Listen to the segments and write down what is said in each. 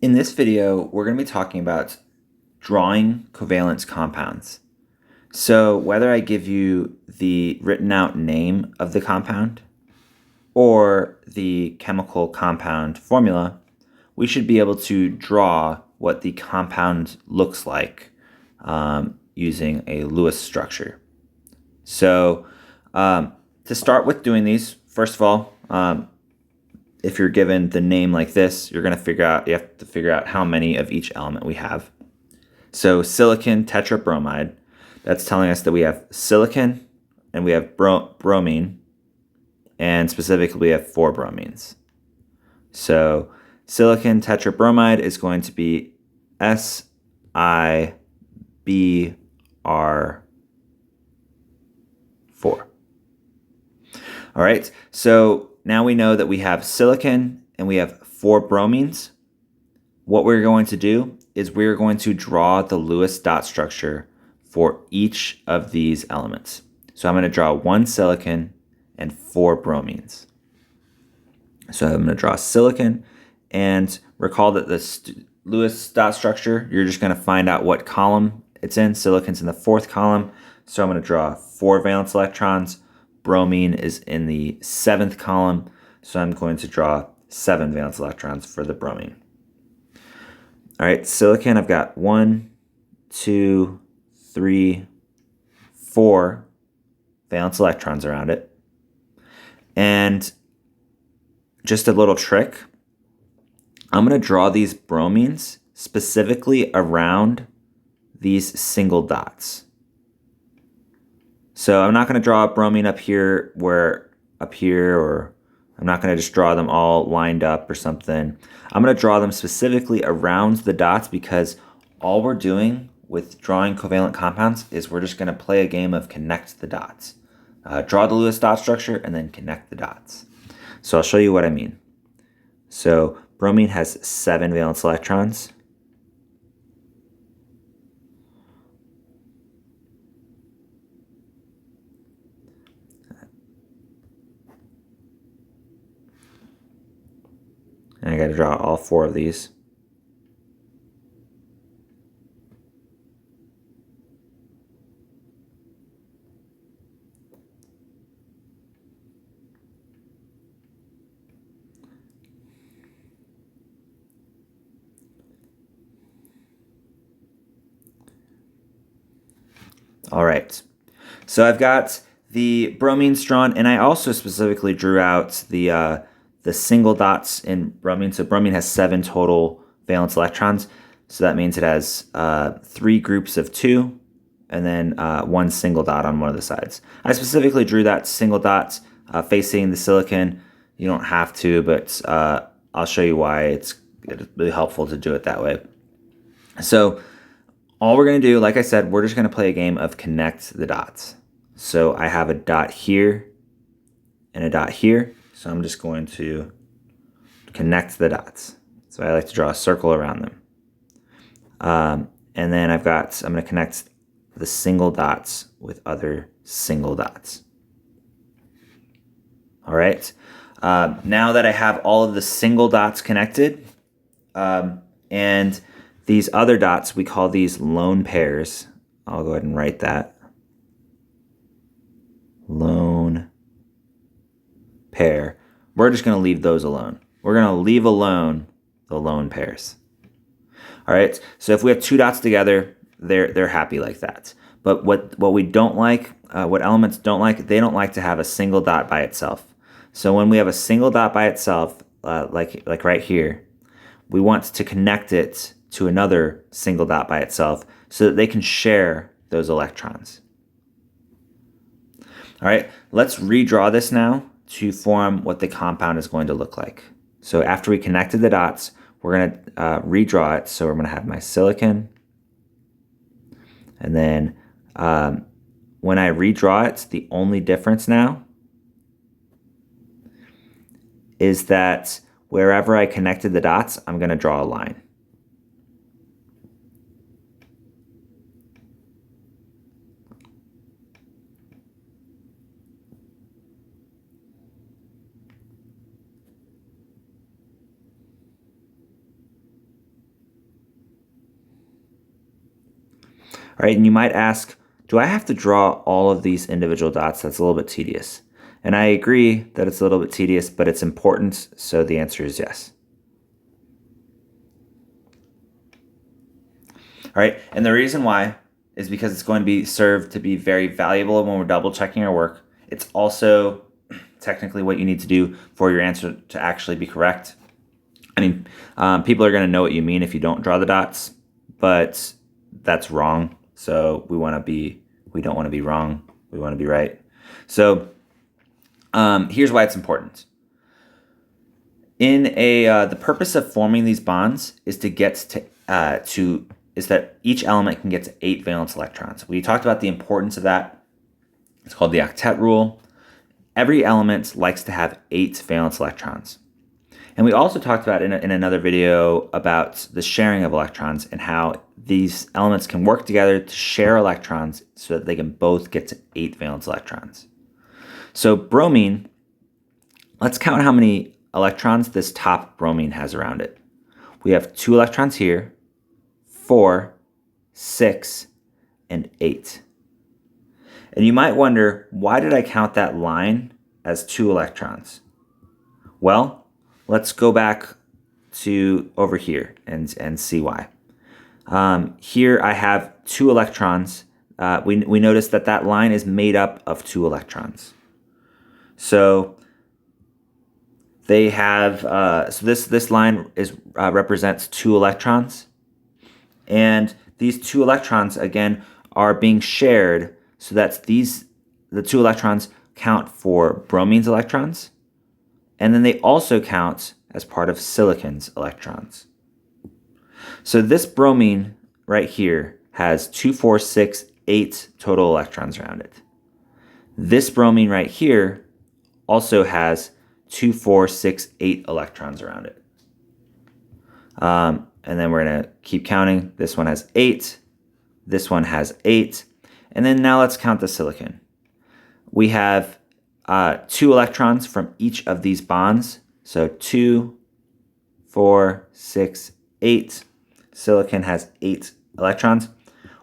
In this video, we're going to be talking about drawing covalent compounds. So whether I give you the written out name of the compound or the chemical compound formula, we should be able to draw what the compound looks like using a Lewis structure. So to start with doing these, first of all, if you're given the name like this, you have to figure out how many of each element we have. So silicon tetrabromide, that's telling us that we have silicon and we have bromine, and specifically we have 4 bromines. So silicon tetrabromide is going to be SiBr4. All right, so now we know that we have silicon and we have 4 bromines. What we're going to do is we're going to draw the Lewis dot structure for each of these elements. So I'm going to draw 1 silicon and 4 bromines. So I'm going to draw silicon, and recall that the Lewis dot structure, you're just going to find out what column it's in. Silicon's in the 4th column, so I'm going to draw 4 valence electrons. Bromine is in the 7th column, so I'm going to draw 7 valence electrons for the bromine. All right, silicon, I've got 1, 2, 3, 4 valence electrons around it. And just a little trick, I'm going to draw these bromines specifically around these single dots. So I'm not going to draw a bromine up here, or I'm not going to just draw them all lined up or something. I'm going to draw them specifically around the dots, because all we're doing with drawing covalent compounds is we're just going to play a game of connect the dots. Draw the Lewis dot structure and then connect the dots. So I'll show you what I mean. So bromine has 7 valence electrons. And I got to draw all 4 of these. All right, so I've got the bromines drawn, and I also specifically drew out the single dots in bromine. So bromine has 7 total valence electrons, so that means it has 3 groups of 2, and then 1 single dot on one of the sides. I specifically drew that single dot facing the silicon. You don't have to, but I'll show you why it's really helpful to do it that way. So all we're going to do, like I said, we're just going to play a game of connect the dots. So I have a dot here and a dot here. So I'm just going to connect the dots. So I like to draw a circle around them. And then I'm going to connect the single dots with other single dots. All right. Now that I have all of the single dots connected, and these other dots, we call these lone pairs. I'll go ahead and write that. Lone pair. We're just going to leave those alone. We're going to leave alone the lone pairs. All right, so if we have 2 dots together, they're happy like that. But what we don't like, what elements don't like, they don't like to have a single dot by itself. So when we have a single dot by itself, like right here, we want to connect it to another single dot by itself so that they can share those electrons. All right, let's redraw this now to form what the compound is going to look like. So after we connected the dots, we're going to redraw it. So we're going to have my silicon. And then when I redraw it, the only difference now is that wherever I connected the dots, I'm going to draw a line. All right, and you might ask, do I have to draw all of these individual dots? That's a little bit tedious. And I agree that it's a little bit tedious, but it's important, so the answer is yes. All right, and the reason why is because it's going to be served to be very valuable when we're double checking our work. It's also technically what you need to do for your answer to actually be correct. I mean, people are going to know what you mean if you don't draw the dots, but that's wrong. So we don't want to be wrong. We want to be right. So here's why it's important. The purpose of forming these bonds is to get is that each element can get to 8 valence electrons. We talked about the importance of that. It's called the octet rule. Every element likes to have 8 valence electrons. And we also talked about in another video about the sharing of electrons and how these elements can work together to share electrons so that they can both get to 8 valence electrons. So bromine, let's count how many electrons this top bromine has around it. We have 2 electrons here, 4, 6, and 8. And you might wonder, why did I count that line as 2 electrons? Well, let's go back to over here and see why. Here I have 2 electrons. We notice that line is made up of 2 electrons. So they have this line represents 2 electrons, and these 2 electrons again are being shared. So that's the 2 electrons count for bromine's electrons, and then they also count as part of silicon's electrons. So this bromine right here has 2, 4, 6, 8 total electrons around it. This bromine right here also has 2, 4, 6, 8 electrons around it. And then we're going to keep counting. This one has 8. This one has 8. And then now let's count the silicon. We have 2 electrons from each of these bonds. So 2, 4, 6, 8. Silicon has 8 electrons.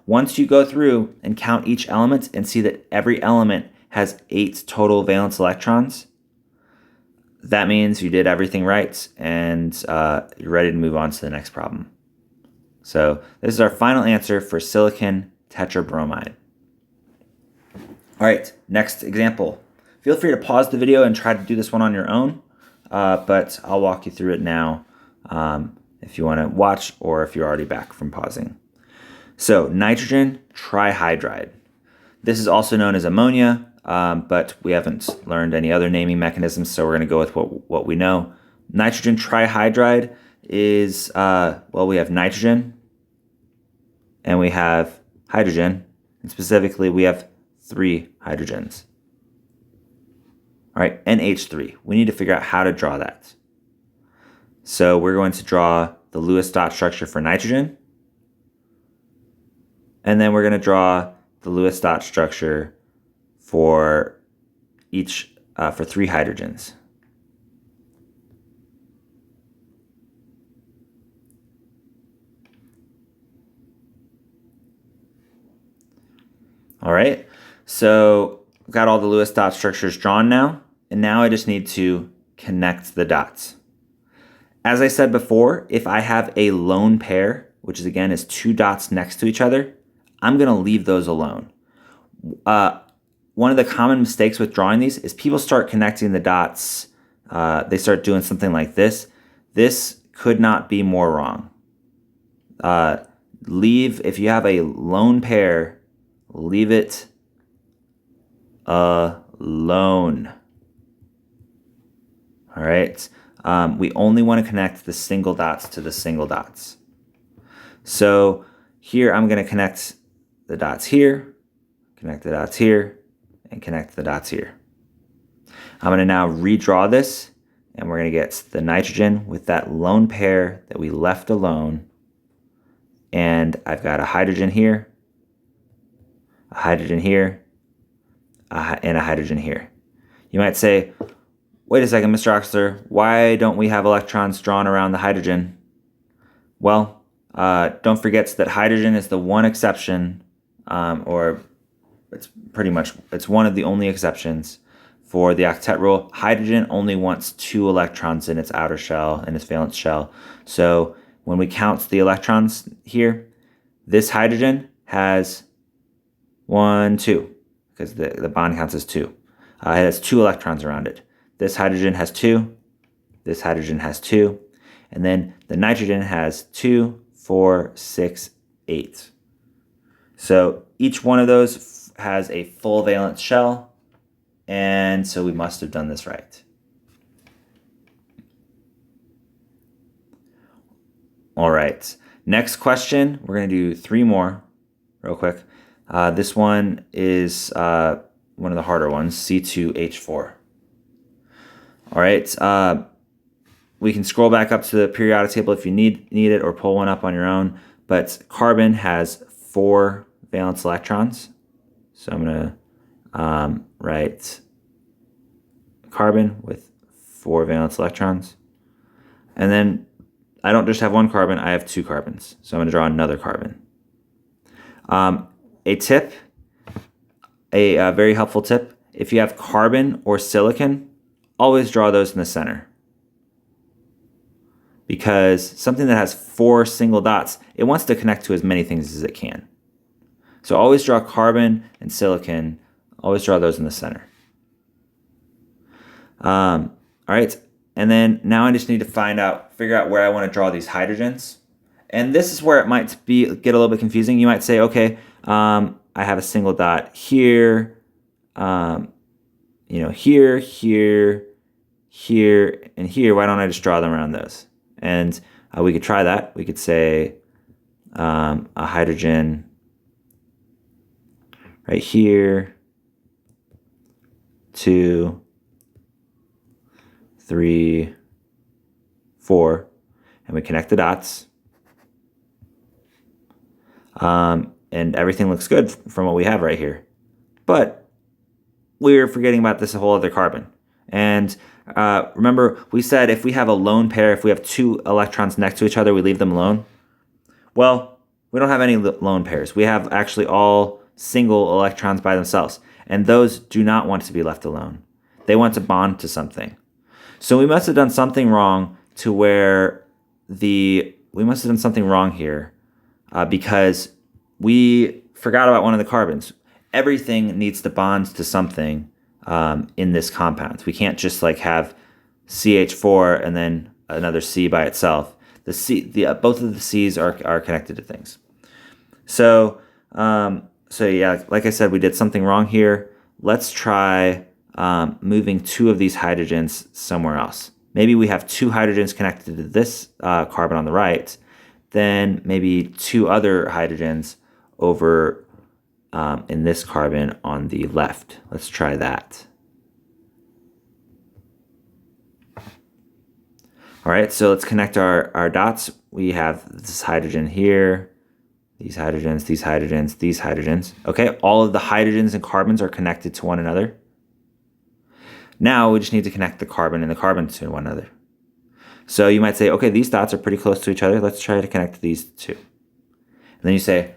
Once you go through and count each element and see that every element has 8 total valence electrons, that means you did everything right and you're ready to move on to the next problem. So this is our final answer for silicon tetrabromide. All right, next example. Feel free to pause the video and try to do this one on your own, but I'll walk you through it now if you want to watch or if you're already back from pausing. So nitrogen trihydride. This is also known as ammonia, but we haven't learned any other naming mechanisms, so we're going to go with what we know. Nitrogen trihydride is, we have nitrogen and we have hydrogen, and specifically we have 3 hydrogens. All right, NH3. We need to figure out how to draw that. So we're going to draw the Lewis dot structure for nitrogen, and then we're going to draw the Lewis dot structure for each for 3 hydrogens. All right, so I've got all the Lewis dot structures drawn now, and now I just need to connect the dots. As I said before, if I have a lone pair, which is again is 2 dots next to each other, I'm going to leave those alone. One of the common mistakes with drawing these is people start connecting the dots. They start doing something like this. This could not be more wrong. If you have a lone pair, leave it alone. All right. We only want to connect the single dots to the single dots. So here I'm going to connect the dots here, connect the dots here, and connect the dots here. I'm going to now redraw this, and we're going to get the nitrogen with that lone pair that we left alone. And I've got a hydrogen here, a hydrogen here, and a hydrogen here. You might say, wait a second, Mr. Oxler, why don't we have electrons drawn around the hydrogen? Well, don't forget that hydrogen is the one exception or it's one of the only exceptions for the octet rule. Hydrogen only wants 2 electrons in its outer shell, in its valence shell. So when we count the electrons here, this hydrogen has 1, 2, because the bond counts as 2. It has 2 electrons around it. This hydrogen has 2, this hydrogen has 2, and then the nitrogen has 2, 4, 6, 8. So each one of those has a full valence shell, and so we must have done this right. All right, next question, we're going to do 3 more real quick. This one is one of the harder ones, C2H4. All right, we can scroll back up to the periodic table if you need it, or pull one up on your own, but carbon has 4 valence electrons. So I'm going to write carbon with 4 valence electrons. And then I don't just have 1 carbon, I have 2 carbons. So I'm going to draw another carbon. A tip, a very helpful tip, if you have carbon or silicon, always draw those in the center. Because something that has 4 single dots, it wants to connect to as many things as it can. So always draw carbon and silicon, always draw those in the center. All right, and then now I just need to figure out where I want to draw these hydrogens. And this is where it might get a little bit confusing. You might say, okay, I have a single dot here, here, here, here, and here. Why don't I just draw them around those? And we could try that. We could say a hydrogen right here, 2, 3, 4, and we connect the dots. And everything looks good from what we have right here. But we're forgetting about this whole other carbon. And remember, we said if we have a lone pair, if we have 2 electrons next to each other, we leave them alone. Well, we don't have any lone pairs. We have actually all single electrons by themselves. And those do not want to be left alone. They want to bond to something. So we must have done something wrong here because we forgot about one of the carbons. Everything needs to bond to something in this compound. We can't just have CH4 and then another C by itself. Both of the C's are connected to things. So yeah, like I said, we did something wrong here. Let's try moving 2 of these hydrogens somewhere else. Maybe we have 2 hydrogens connected to this carbon on the right, then maybe 2 other hydrogens over in this carbon on the left. Let's try that. All right, so let's connect our dots. We have this hydrogen here, these hydrogens, these hydrogens, these hydrogens. Okay, all of the hydrogens and carbons are connected to one another. Now we just need to connect the carbon and the carbon to one another. So you might say, okay, these dots are pretty close to each other. Let's try to connect these 2. And then you say,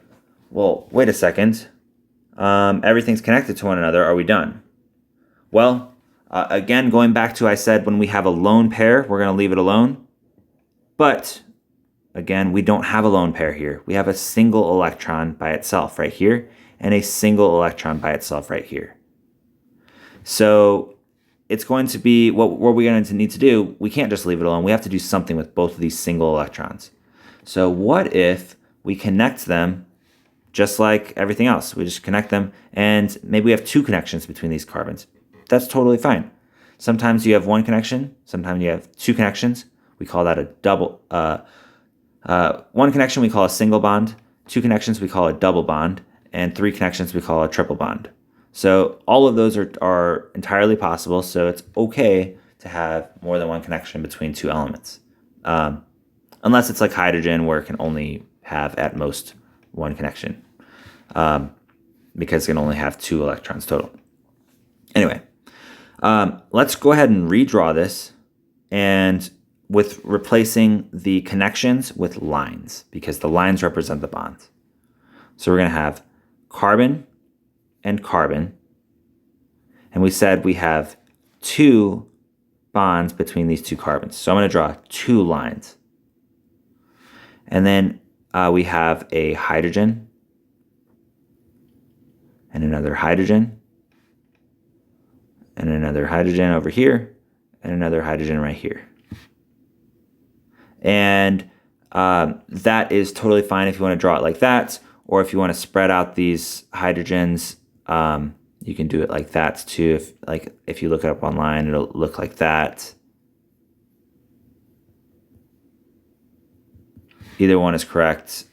well, wait a second. Everything's connected to one another. Are we done? Well, again, going back to I said when we have a lone pair, we're going to leave it alone. But again, we don't have a lone pair here. We have a single electron by itself right here and a single electron by itself right here. So it's going to be, what we're going to need to do, we can't just leave it alone. We have to do something with both of these single electrons. So what if we connect them just like everything else? We just connect them, and maybe we have 2 connections between these carbons. That's totally fine. Sometimes you have 1 connection, sometimes you have 2 connections. We call that a double. 1 connection we call a single bond, 2 connections we call a double bond, and 3 connections we call a triple bond. So all of those are entirely possible, so it's okay to have more than 1 connection between 2 elements. Unless it's like hydrogen, where it can only have at most 1 connection, because it can only have 2 electrons total. Anyway, let's go ahead and redraw this, and with replacing the connections with lines, because the lines represent the bonds. So we're going to have carbon and carbon. And we said we have 2 bonds between these 2 carbons. So I'm going to draw 2 lines. And then we have a hydrogen and another hydrogen and another hydrogen over here and another hydrogen right here. And that is totally fine if you want to draw it like that, or if you want to spread out these hydrogens, you can do it like that too. If you look it up online, it'll look like that. Either one is correct.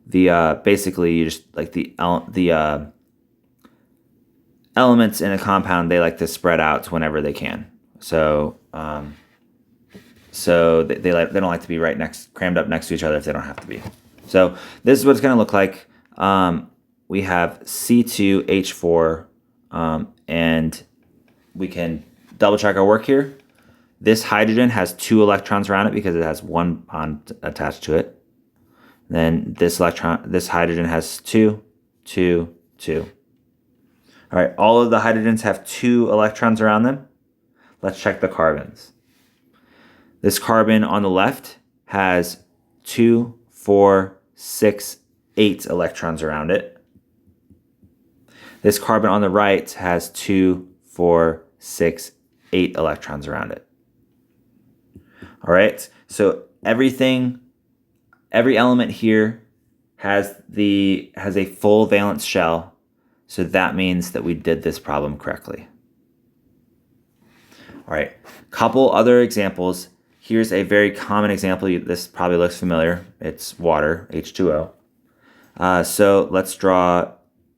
Basically you just like the elements in a compound, they like to spread out whenever they can. So they don't like to be crammed up next to each other if they don't have to be. So this is what it's going to look like. We have C2H4, and we can double check our work here. This hydrogen has 2 electrons around it because it has 1 bond attached to it. Then this hydrogen has 2, 2, 2. All right, all of the hydrogens have 2 electrons around them. Let's check the carbons. This carbon on the left has 2, 4, 6, 8 electrons around it. This carbon on the right has 2, 4, 6, 8 electrons around it. All right, so every element here has a full valence shell, so that means that we did this problem correctly. All right, couple other examples. Here's a very common example. This probably looks familiar. It's water, H2O. So let's draw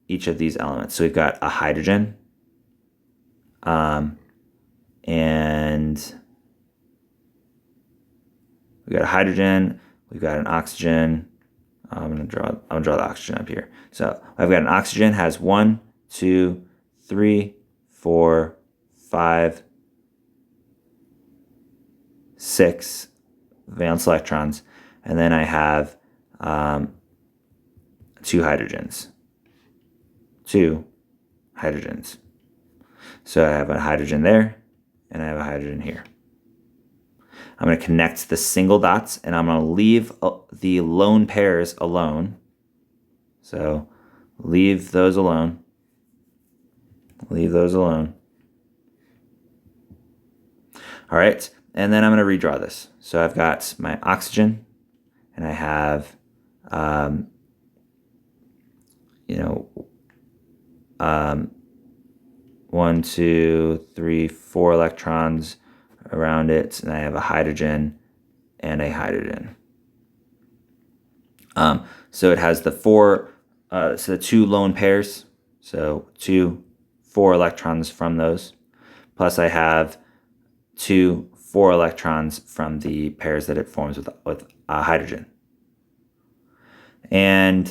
each of these elements. So we've got a hydrogen, and we've got a hydrogen. We've got an oxygen. I'm gonna draw the oxygen up here. So I've got an oxygen, has 1, 2, 3, 4, 5, 6 valence electrons, and then I have 2 hydrogens. 2 hydrogens. So I have a hydrogen there, and I have a hydrogen here. I'm going to connect the single dots, and I'm going to leave the lone pairs alone. So leave those alone. Leave those alone. All right, and then I'm going to redraw this. So I've got my oxygen, and I have, 1, 2, 3, 4 electrons around it, and I have a hydrogen and a hydrogen. So it has the 2 lone pairs, so 2, 4 electrons from those, plus I have 2, 4 electrons from the pairs that it forms with hydrogen. And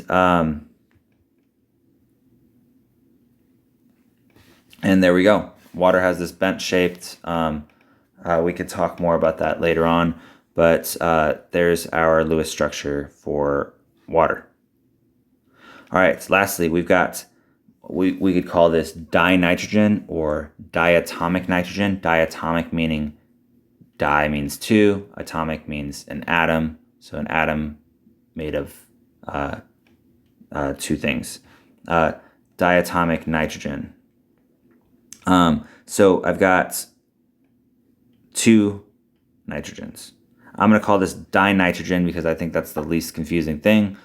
there we go. Water has this bent-shaped. We could talk more about that later on, but there's our Lewis structure for water. All right, so lastly, we've got, we could call this dinitrogen or diatomic nitrogen. Diatomic meaning di means 2, atomic means an atom, so an atom made of 2 things. Diatomic nitrogen. So I've got 2 nitrogens. I'm going to call this dinitrogen because I think that's the least confusing thing.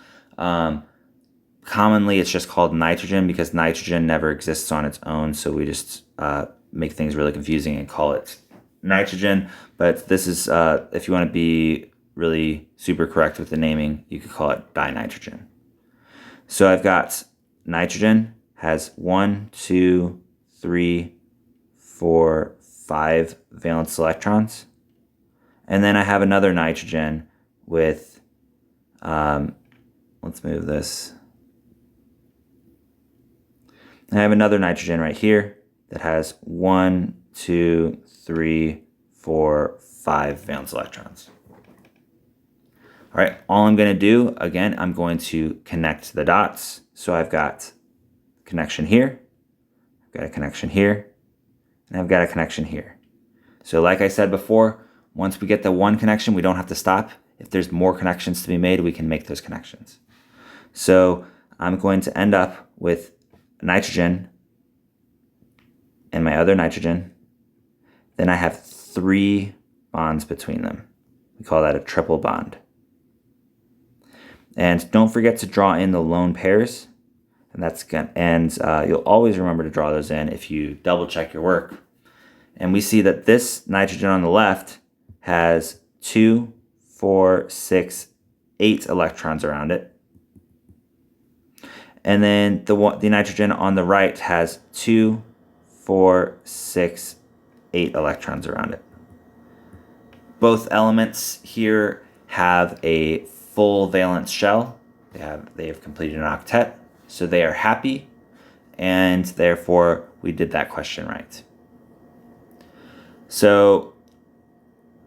Commonly, it's just called nitrogen because nitrogen never exists on its own, so we just make things really confusing and call it nitrogen. But this is, if you want to be really super correct with the naming, you could call it dinitrogen. So I've got nitrogen has 1, 2, 3, 4, 5 valence electrons. And then I have another nitrogen with, let's move this. I have another nitrogen right here that has 1, 2, 3, 4, 5 valence electrons. All right, all I'm going to do, again, I'm going to connect the dots. So I've got connection here, I've got a connection here, and I've got a connection here. So like I said before, once we get the one connection, we don't have to stop. If there's more connections to be made, we can make those connections. So I'm going to end up with nitrogen and my other nitrogen. Then I have 3 bonds between them. We call that a triple bond. And don't forget to draw in the lone pairs. And you'll always remember to draw those in if you double check your work. And we see that this nitrogen on the left has 2, 4, 6, 8 electrons around it. And then the nitrogen on the right has 2, 4, 6, 8 electrons around it. Both elements here have a full valence shell. They have completed an octet, so they are happy, and therefore we did that question right. So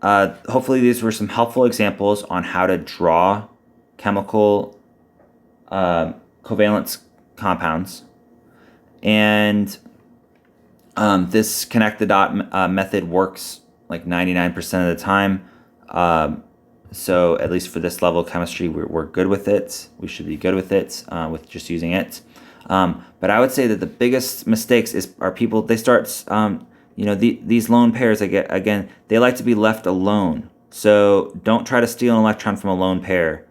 hopefully these were some helpful examples on how to draw chemical covalent compounds. And this connect the dot method works like 99% of the time. So at least for this level of chemistry, we're good with it. We should be good with it, with just using it. But I would say that the biggest mistakes are people, they start, these lone pairs, again, they like to be left alone. So don't try to steal an electron from a lone pair.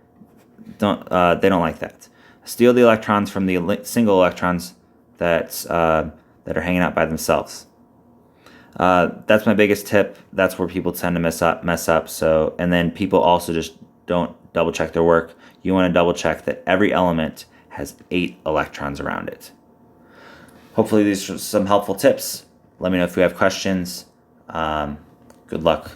They don't like that. Steal the electrons from the single electrons that are hanging out by themselves. That's my biggest tip. That's where people tend to mess up. So, and then people also just don't double check their work. You want to double check that every element has 8 electrons around it. Hopefully these are some helpful tips. Let me know if you have questions. Good luck.